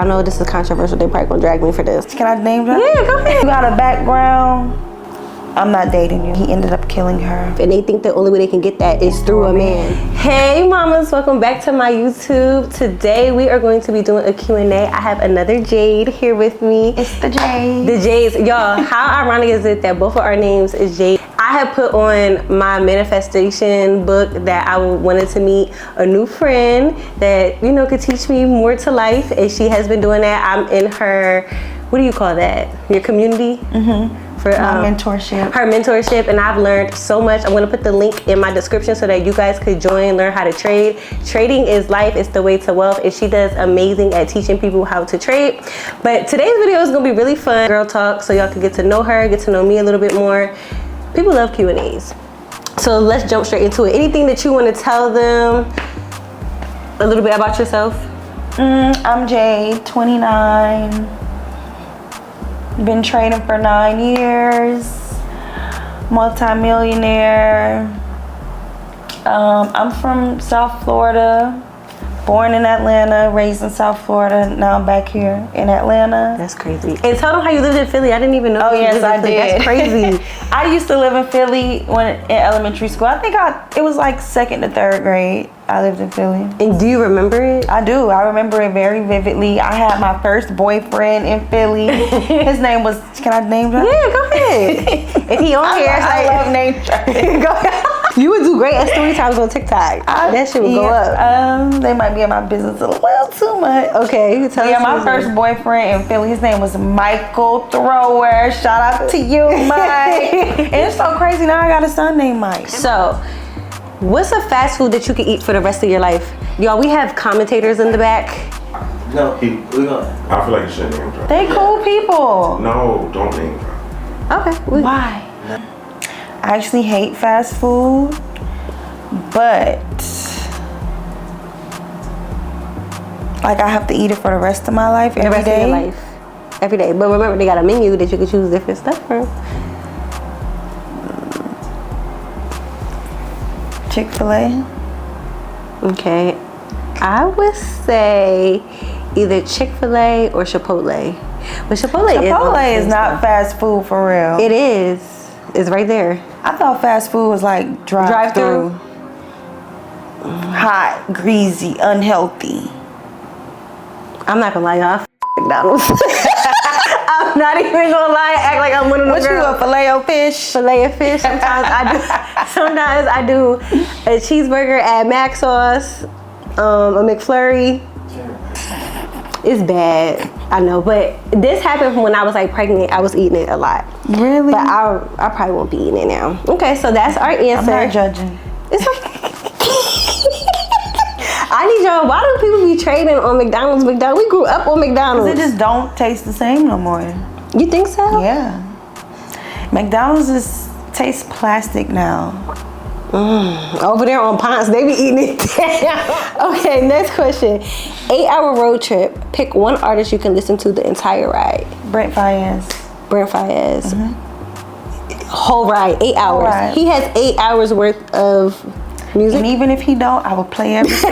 I know this is controversial. They probably gonna drag me for this. Can I name drop? Yeah, go ahead. You got a background. I'm not dating you. He ended up killing her. And they think the only way they can get that is through a man. Hey mamas, welcome back to my YouTube. Today we are going to be doing a Q&A. I have another Jade here with me. It's the Jade. The Jades. Y'all, how ironic is it that both of our names is Jade? I have put on my manifestation book that I wanted to meet a new friend that, you know, could teach me more to life. And she has been doing that. I'm in her, what do you call that? Your community? Mm-hmm. For mentorship. Her mentorship, and I've learned so much. I'm gonna put the link in my description so that you guys could join, learn how to trade. Trading is life, it's the way to wealth, and she does amazing at teaching people how to trade. But today's video is gonna be really fun, girl talk, so y'all can get to know her, get to know me a little bit more. People love Q&As. So let's jump straight into it. Anything that you wanna tell them a little bit about yourself? I'm Jade, 29. Been trading for 9 years, multi-millionaire. I'm from South Florida, born in Atlanta, raised in South Florida. Now I'm back here in Atlanta. That's crazy. And tell them how you lived in Philly. I didn't even know. Oh yes, I did. That's crazy. I used to live in Philly in elementary school. I think it was like 2nd to 3rd grade. I lived in Philly. And do you remember it? I do. I remember it very vividly. I had my first boyfriend in Philly. His name was, can I name drop? Yeah, go ahead. If he on here, I love name dropping. Go ahead. You would do great at story times on TikTok. That shit would go up. They might be in my business a little too much. Okay, you tell us. Yeah, my first boyfriend in Philly, his name was Michael Thrower. Shout out to you, Mike. And it's so crazy, now I got a son named Mike. So, what's a fast food that you can eat for the rest of your life? Y'all, we have commentators in the back. No, I feel like you shouldn't name drop. They cool people. No, don't name drop. Okay. Why? I actually hate fast food, but like I have to eat it for the rest of my life every day. The rest of your life. Every day. But remember, they got a menu that you can choose different stuff from. Chick-fil-A. Okay. I would say either Chick-fil-A or Chipotle. But Chipotle is not fast food for real. It is. It's right there. I thought fast food was like drive-through. Hot, greasy, unhealthy. I'm not gonna lie, y'all. I f McDonald's. I'm not even gonna lie. Act like I'm one of those girls. What you a Filet-O-Fish? Filet-O-Fish. Sometimes I do. Sometimes I do a cheeseburger, add mac sauce, a McFlurry. It's bad, I know, but this happened from when I was like pregnant. I was eating it a lot. Really? But I probably won't be eating it now. Okay, so that's our answer. I'm not judging. It's okay. I need y'all. Why do people be trading on McDonald's? We grew up on McDonald's. It just don't taste the same no more. You think so? Yeah. McDonald's tastes plastic now. Over there on Ponce, they be eating it. Okay, next question. 8-hour road trip. Pick one artist you can listen to the entire ride. Brent Faiyaz. Whole ride, 8 hours. Right. He has 8 hours worth of music. And even if he don't, I will play every song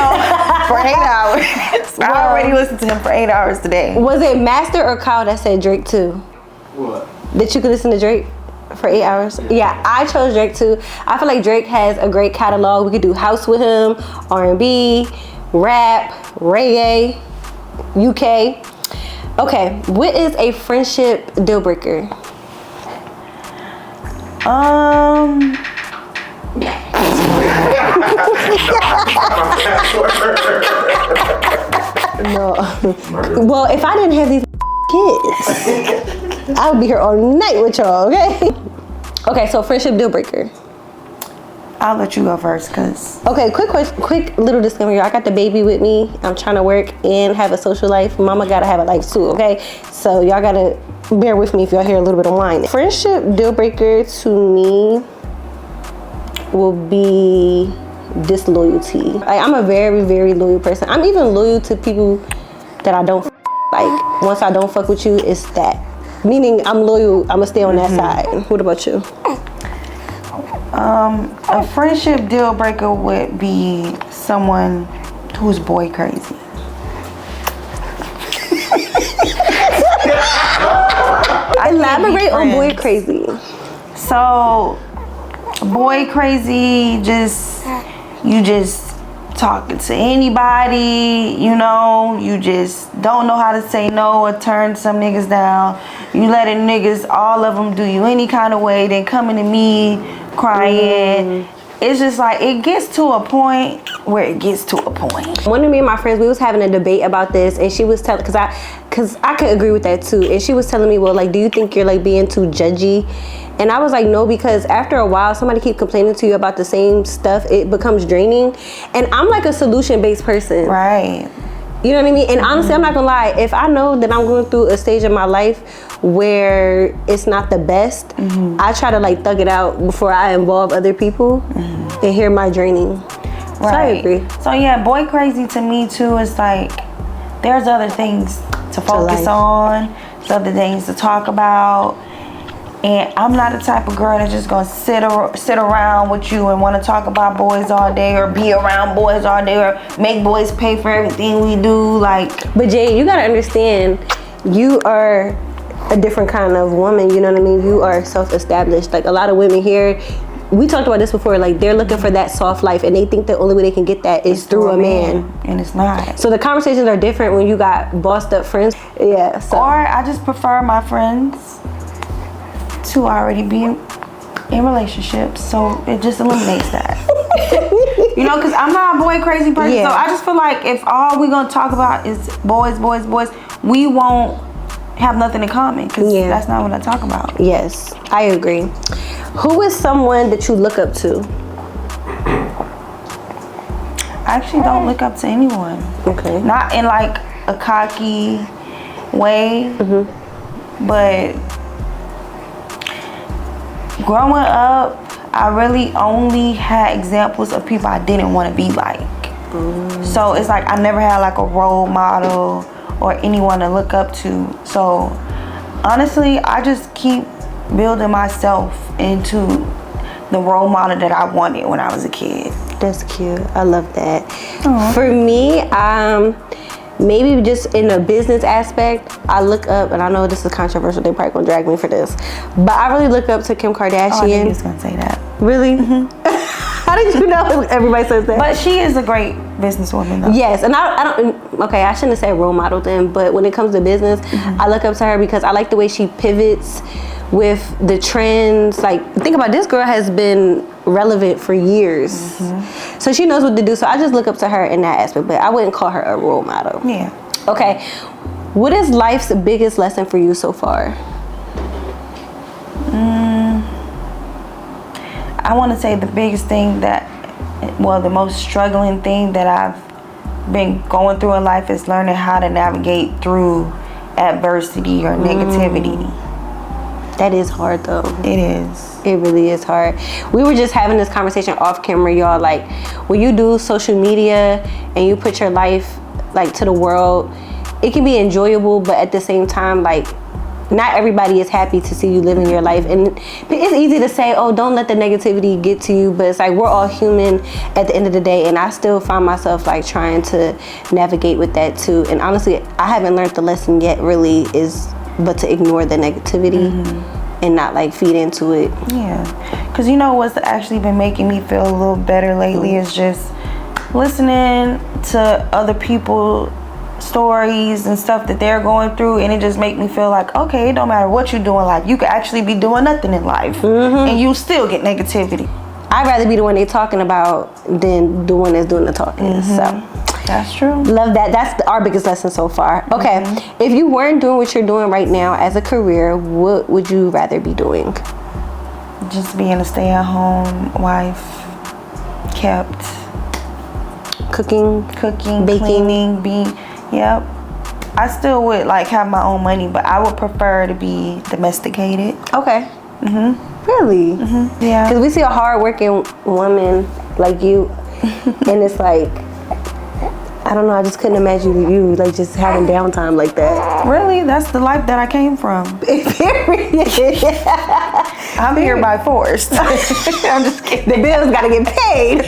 for 8 hours. I already listened to him for 8 hours today. Was it Master or Kyle that said Drake too? What? That you could listen to Drake for 8 hours? Yeah, I chose Drake too. I feel like Drake has a great catalog. We could do house with him, R&B, rap, reggae, UK. Okay, what is a friendship deal breaker? No. Well, if I didn't have these kids, I would be here all night with y'all, okay? Okay, so friendship deal breaker. I'll let you go first, cause. Okay, quick little disclaimer. I got the baby with me. I'm trying to work and have a social life. Mama gotta have a life too, okay? So y'all gotta bear with me if y'all hear a little bit of whine. Friendship deal breaker to me will be disloyalty. Like, I'm a very, very loyal person. I'm even loyal to people that I don't like. Once I don't fuck with you, it's that. Meaning I'm loyal, I'm gonna stay on that side. What about you? A friendship deal breaker would be someone who's boy crazy. Elaborate on boy crazy. So, boy crazy, you just talking to anybody, you know, you just don't know how to say no or turn some niggas down. You letting niggas, all of them, do you any kind of way, then coming to me crying. It's just like, it gets to a point where it gets to a point. One of me and my friends, we was having a debate about this, and she was telling, cause I could agree with that too. And she was telling me, well, like, do you think you're like being too judgy? And I was like, no, because after a while, somebody keep complaining to you about the same stuff, it becomes draining. And I'm like a solution-based person. Right. You know what I mean? And honestly, I'm not gonna lie, if I know that I'm going through a stage in my life where it's not the best, I try to like thug it out before I involve other people and hear my draining. Right. So I agree. So yeah, boy crazy to me too is like, there's other things to focus on, there's other things to talk about. And I'm not the type of girl that's just gonna sit around with you and want to talk about boys all day or be around boys all day or make boys pay for everything we do. Like, but Jade, you gotta understand, you are a different kind of woman. You know what I mean? You are self-established. Like a lot of women here, we talked about this before. Like they're looking for that soft life, and they think the only way they can get that is through a man. And it's not. So the conversations are different when you got bossed up friends. Yeah. So. Or I just prefer my friends to already be in relationships, so it just eliminates that. You know, because I'm not a boy crazy person, so I just feel like if all we're gonna talk about is boys, we won't have nothing in common, because that's not what I talk about. Yes, I agree. Who is someone that you look up to? I actually don't look up to anyone. Okay. Not in like a cocky way, but growing up, I really only had examples of people I didn't want to be like. So it's like I never had like a role model or anyone to look up to. So honestly, I just keep building myself into the role model that I wanted when I was a kid. That's cute. I love that. For me, maybe just in a business aspect, I look up, and I know this is controversial, they're probably gonna drag me for this, but I really look up to Kim Kardashian. Oh, I knew you was gonna say that. Really? How did you know everybody says that? But she is a great businesswoman though. Yes, and I don't, okay, I shouldn't have said role model then, but when it comes to business, I look up to her because I like the way she pivots with the trends. Like, think about this girl has been relevant for years. So she knows what to do. So I just look up to her in that aspect, but I wouldn't call her a role model. Yeah. Okay. What is life's biggest lesson for you so far? I want to say the biggest thing the most struggling thing that I've been going through in life is learning how to navigate through adversity or negativity. That is hard though. It is. It really is hard. We were just having this conversation off camera, y'all. Like, when you do social media and you put your life like to the world, it can be enjoyable, but at the same time, like, not everybody is happy to see you living your life. And it's easy to say, oh, don't let the negativity get to you, but it's like we're all human at the end of the day, and I still find myself like trying to navigate with that too. And honestly, I haven't learned the lesson yet, really, but to ignore the negativity and not like feed into it. Yeah, because you know what's actually been making me feel a little better lately is just listening to other people stories and stuff that they're going through, and it just make me feel like, okay, it don't matter what you're doing in life, you could actually be doing nothing in life and you still get negativity. I'd rather be the one they talking about than the one that's doing the talking. So that's true. Love that. That's our biggest lesson so far. Okay, if you weren't doing what you're doing right now as a career, what would you rather be doing? Just being a stay-at-home wife, kept cooking, baking, cleaning, yep. I still would like have my own money, but I would prefer to be domesticated. Okay. Really? Yeah. Because we see a hard-working woman like you, and it's like, I don't know, I just couldn't imagine you like just having downtime like that. Really? That's the life that I came from. I'm here by force. I'm just kidding. The bills gotta get paid.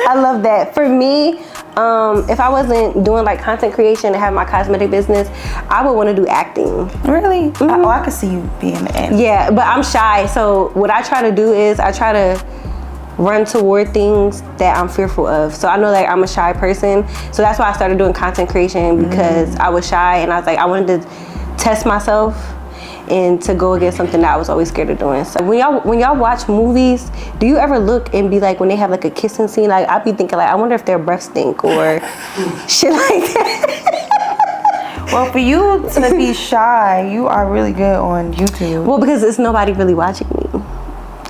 I love that. For me, If I wasn't doing like content creation and have my cosmetic business, I would want to do acting. Really? I could see you being an actor. Yeah, but I'm shy. So what I try to do is I try to run toward things that I'm fearful of. So I know that I'm a shy person. So that's why I started doing content creation, because I was shy and I was like, I wanted to test myself and to go against something that I was always scared of doing. So when y'all watch movies, do you ever look and be like, when they have like a kissing scene, like I'd be thinking like, I wonder if their breath stink or shit like that. Well, for you to be shy, you are really good on YouTube. Well, because it's nobody really watching me.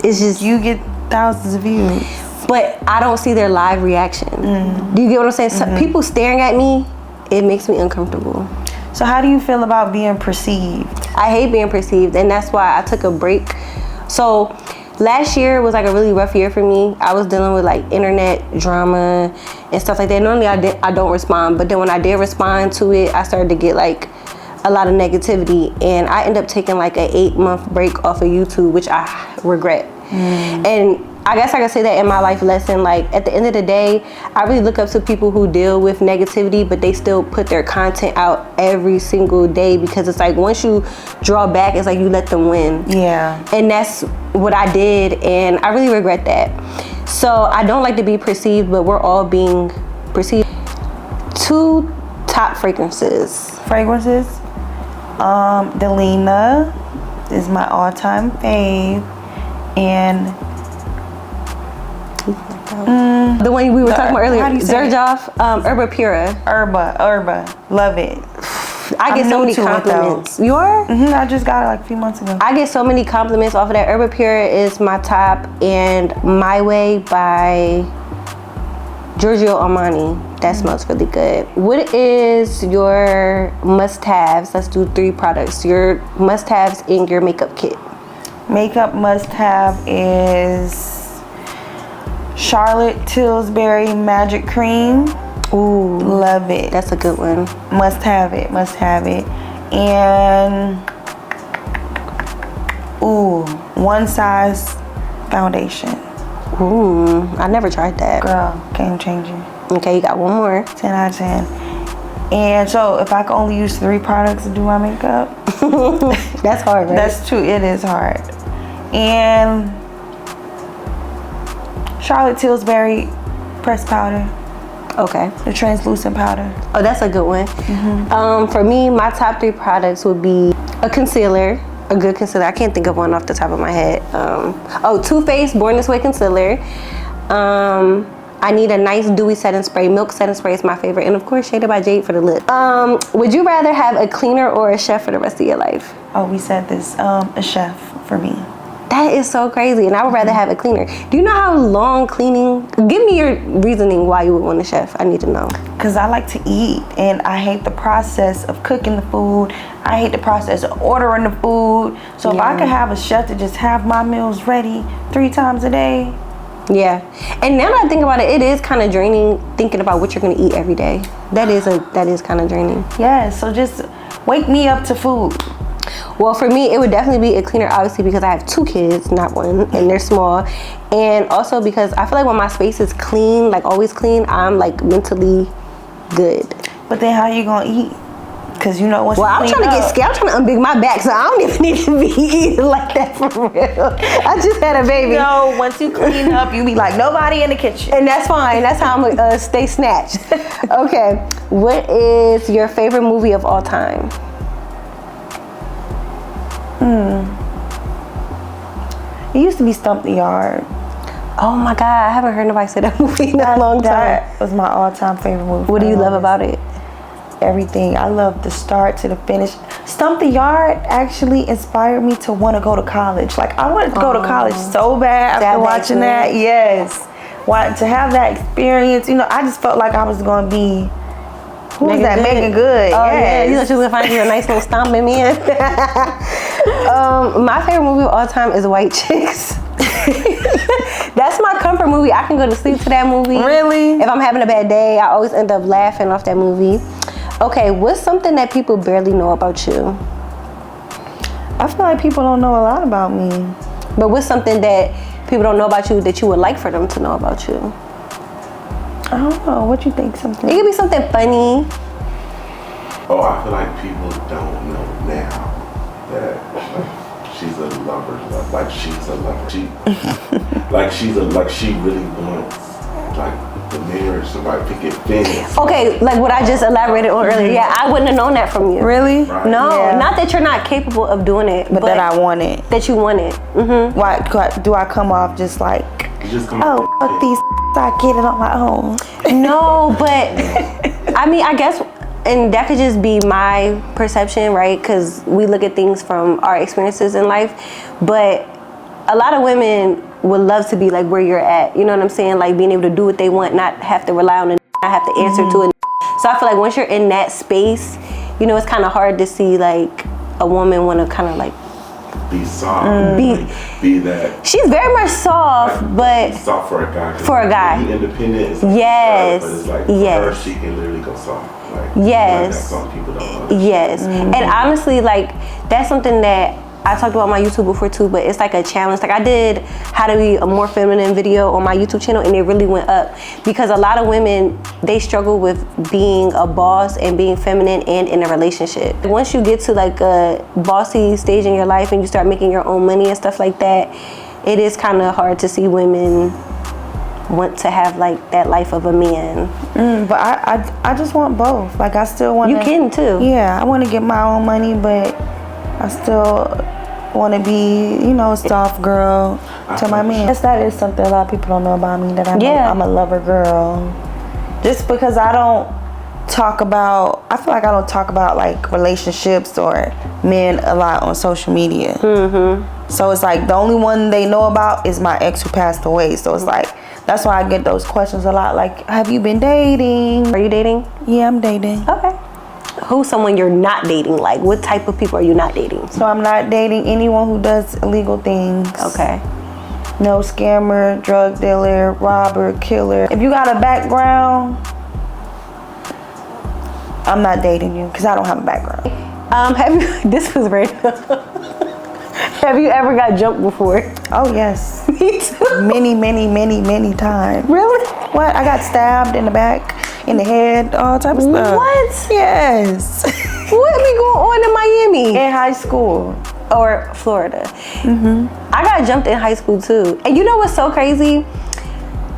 It's just You get thousands of views. but I don't see their live reaction. Do you get what I'm saying? So people staring at me, it makes me uncomfortable. So how do you feel about being perceived? I hate being perceived, and that's why I took a break. So last year was like a really rough year for me. I was dealing with like internet drama and stuff like that. Normally I don't respond, but then when I did respond to it, I started to get like a lot of negativity, and I ended up taking like an 8-month break off of YouTube, which I regret. And I guess I could say that in my life lesson, like at the end of the day, I really look up to people who deal with negativity, but they still put their content out every single day, because it's like once you draw back, it's like you let them win. Yeah. And that's what I did, and I really regret that. So I don't like to be perceived, but we're all being perceived. 2 top fragrances. Fragrances. Delina is my all-time fave. And the one we were talking about earlier, how do you say Zerjoff, Herba Pura. Herba, love it. I get so many compliments. You are? I just got it like a few months ago. I get so many compliments off of that. Herba Pura is my top, and My Way by Giorgio Armani. That smells really good. What is your must-haves? Let's do 3 products. Your must-haves in your makeup kit. Makeup must-have is Charlotte Tilbury Magic Cream. Ooh, Love it. that's a good one. Must have it. And One Size foundation. Ooh, I never tried that. Girl, game changer. Okay, you got one more. 10 out of 10. And so if I could only use 3 products to do my makeup, That's hard, right? that's true. It is hard. And Charlotte Tilbury pressed powder, okay. the translucent powder. Oh, that's a good one. For me, my top 3 products would be a concealer, a good concealer. I can't think of one off the top of my head. Too Faced Born This Way concealer. I need a nice dewy setting spray. Milk setting spray is my favorite, and of course, Shade by Jade for the lip. Would you rather have a cleaner or a chef for the rest of your life? Oh, we said this. A chef for me. That is so crazy, and I would rather have a cleaner. Do you know how long cleaning? Give me your reasoning why you would want a chef. I need to know. Because I like to eat, and I hate the process of cooking the food. I hate the process of ordering the food. So if I could have a chef to just have my meals ready 3 times a day. Yeah, and now that I think about it, it is kind of draining thinking about what you're gonna eat every day. That is kind of draining. Yeah, so just wake me up to food. Well, for me, it would definitely be a cleaner, obviously, because I have 2 kids, not 1, and they're small. And also because I feel like when my space is clean, like always clean, I'm like mentally good. But then how you gonna eat? Because you know what's Well, I'm trying to get scared. I'm trying to unbig my back, so I don't even need to be eating like that for real. I just had a baby. No, once you clean up, you be like, nobody in the kitchen. And that's fine. That's how I'm gonna stay snatched. Okay, what is your favorite movie of all time? It used to be Stump the Yard. Oh my God, I haven't heard nobody say that movie in a long time. That was my all-time favorite movie. What do you love about it? Everything. I love the start to the finish. Stump the Yard actually inspired me to want to go to college. Like, I wanted to go to college so bad after watching that. Yes. To have that experience, I just felt like I was going to be, who was that? Megan Good. Oh, yes. yeah. You thought she was going to find you a nice little stomping man? My favorite movie of all time is White Chicks. That's my comfort movie. I can go to sleep to that movie. Really? If I'm having a bad day, I always end up laughing off that movie. Okay, what's something that people barely know about you? I feel like people don't know a lot about me. But what's something that people don't know about you that you would like for them to know about you? I don't know. What you think? Something? It could be something funny. Oh, I feel like people don't know now that like, she's a lover. Like she's a lover. She really wants like the marriage to like pick it fence. Okay, like what I just elaborated on earlier. Yeah, I wouldn't have known that from you. Really? Right. No, Yeah. not that you're not capable of doing it, But that I want it. that you want it. Mm-hmm. Why do I come off just like, You just come oh, fuck these, I get it on my own? No, but I mean, I guess, and that could just be my perception, right? Because we look at things from our experiences in life, but a lot of women would love to be like where you're at. You know what I'm saying? Like being able to do what they want, not have to rely on it, not have to answer to it. So I feel like once you're in that space, you know, it's kind of hard to see like a woman want to kind of like be soft. Be that. She's very much soft, but Soft for a guy. For a guy. Be independent. Is like Yes. But it's like Yes. for her, she can literally go soft. Like, Yes. Like that some people don't know. yes. And honestly, like that's something that I talked about on my YouTube before too, but it's like a challenge. Like I did how to be a more feminine video on my YouTube channel, and it really went up because a lot of women, they struggle with being a boss and being feminine and in a relationship. Once you get to like a bossy stage in your life and you start making your own money and stuff like that, it is kind of hard to see women want to have like that life of a man. But I just want both. Like I still want. You can too. Yeah, I want to get my own money, but I still want to be, you know, a soft girl to my man. Yes, that is something a lot of people don't know about me, that I'm a lover girl. Just because I don't talk about, I feel like I don't talk about like relationships or men a lot on social media. So it's like the only one they know about is my ex who passed away. So it's like, that's why I get those questions a lot. Like, have you been dating? Are you dating? Yeah, I'm dating. Okay. Who's someone you're not dating? Like, what type of people are you not dating? So I'm not dating anyone who does illegal things. Okay. No scammer, drug dealer, robber, killer. If you got a background, I'm not dating you because I don't have a background. Have you, this was right. Have you ever got jumped before? Oh yes. Me too. Many times. Really? What? I got stabbed in the back, in the head, all type of stuff. What? Yes. What be going on in Miami? In high school. Or Florida. I got jumped in high school too. And you know what's so crazy?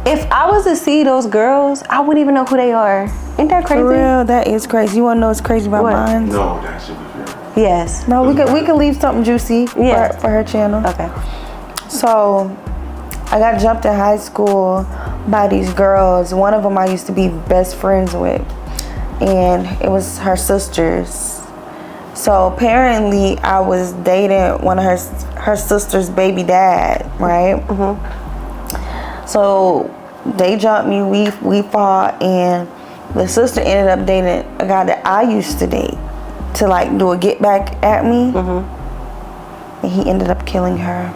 If I was to see those girls, I wouldn't even know who they are. Ain't that crazy? For real, that is crazy. You wanna know what's crazy about What? mine? No, that should be fair. Yes. No, we could leave something juicy Yeah. for her channel. Okay. So, I got jumped in high school by these girls. One of them I used to be best friends with, and it was her sisters. So apparently, I was dating one of her sister's baby dad, right? So they jumped me. We fought, and the sister ended up dating a guy that I used to date to like do a get back at me, and he ended up killing her.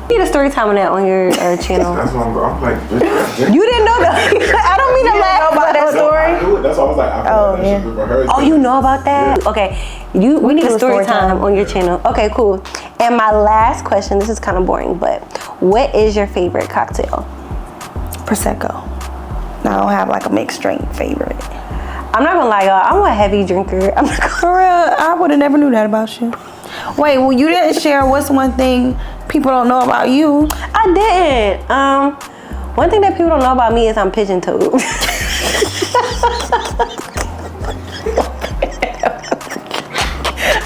You need a story time on that on your channel. That's why I'm like, You didn't know that. I don't mean to laugh. know about that No, I story? knew it. That's why I was like, I feel like that should be for her. Oh, you know about that? Yeah. Okay. We need a story time on your channel. Okay, cool. And my last question, this is kind of boring, but what is your favorite cocktail? Prosecco. Now, I don't have like a mixed drink favorite. I'm not gonna lie, y'all. I'm a heavy drinker. I'm not gonna... For real, I would have never knew that about you. Wait, well, you didn't share what's one thing people don't know about you. I didn't. One thing that people don't know about me is I'm pigeon-toed.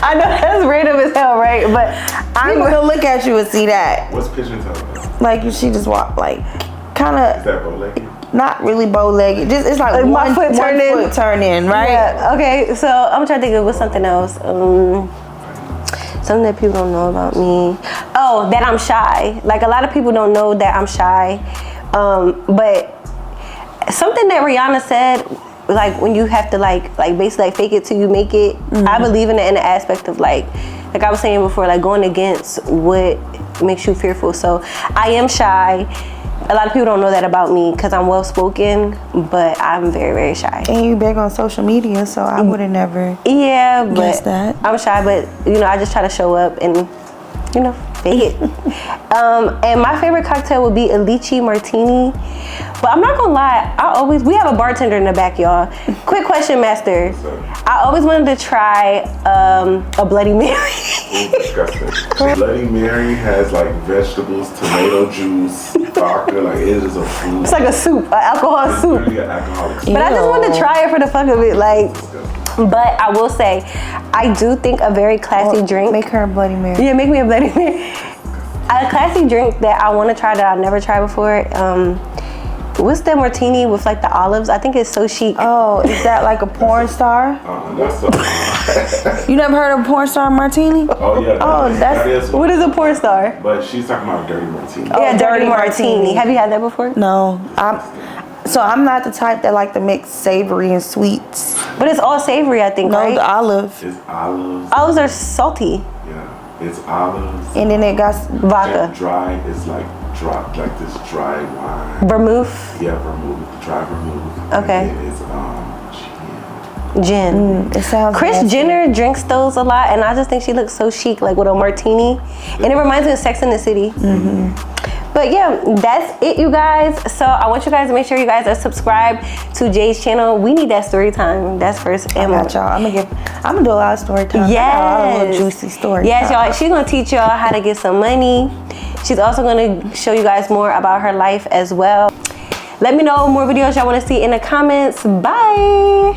I know that's random as hell, right? But I'm gonna look at you and see that. What's pigeon toe? Like, she just walked like, kind Is of, that bow-legged? not really bow-legged. Just it's like my one foot turn in. foot turn in, right? Yeah, okay, so I'm trying to think of what's something else. Something that people don't know about me. Oh, that I'm shy. Like a lot of people don't know that I'm shy. But something that Rihanna said, like when you have to like basically like fake it till you make it. I believe in it in the aspect of like I was saying before, like going against what makes you fearful. So I am shy. A lot of people don't know that about me because I'm well spoken, but I'm very, very shy. And you big on social media, so I would have never. Yeah, but guess that. I'm shy, but you know, I just try to show up and, you know, Fake it. And my favorite cocktail would be a lychee martini. But I'm not gonna lie, we have a bartender in the back, y'all. Quick question, Master. I always wanted to try a Bloody Mary. It's disgusting. Bloody Mary has like vegetables, tomato juice, vodka, like it is a food. It's like a soup, an alcohol It's soup. literally an alcoholic soup. But I just wanted to try it for the fuck of it, like. But I will say, I do think a very classy drink. Make her a Bloody Mary. Yeah, make me a Bloody Mary. A classy drink that I want to try that I've never tried before. What's that martini with like the olives? I think it's so chic. Oh, is that like a porn star? That's so. You never heard of porn star martini? Oh yeah. That is What is a porn star? But she's talking about dirty martini. Yeah, dirty dirty martini. martini. Have you had that before? No, I'm not the type that like to mix savory and sweets. But it's all savory, I think, No, right? the olive, It's olives. Olives are salty. Yeah, it's olives. and then it got Vodka. And dry is like this dry wine. Vermouth. Yeah, vermouth, dry vermouth. Okay. And then it's Gin. it sounds. Kris nasty. Jenner drinks those a lot, and I just think she looks so chic, like with a martini. And it reminds me of Sex in the City. But yeah, that's it, you guys. So I want you guys to make sure you guys are subscribed to Jade's channel. We need that story time. That's first. I got y'all. I'm gonna do a lot of story time. I got a lot of little juicy story. Yes, time. y'all. She's gonna teach y'all how to get some money. She's also gonna show you guys more about her life as well. Let me know more videos y'all want to see in the comments. Bye.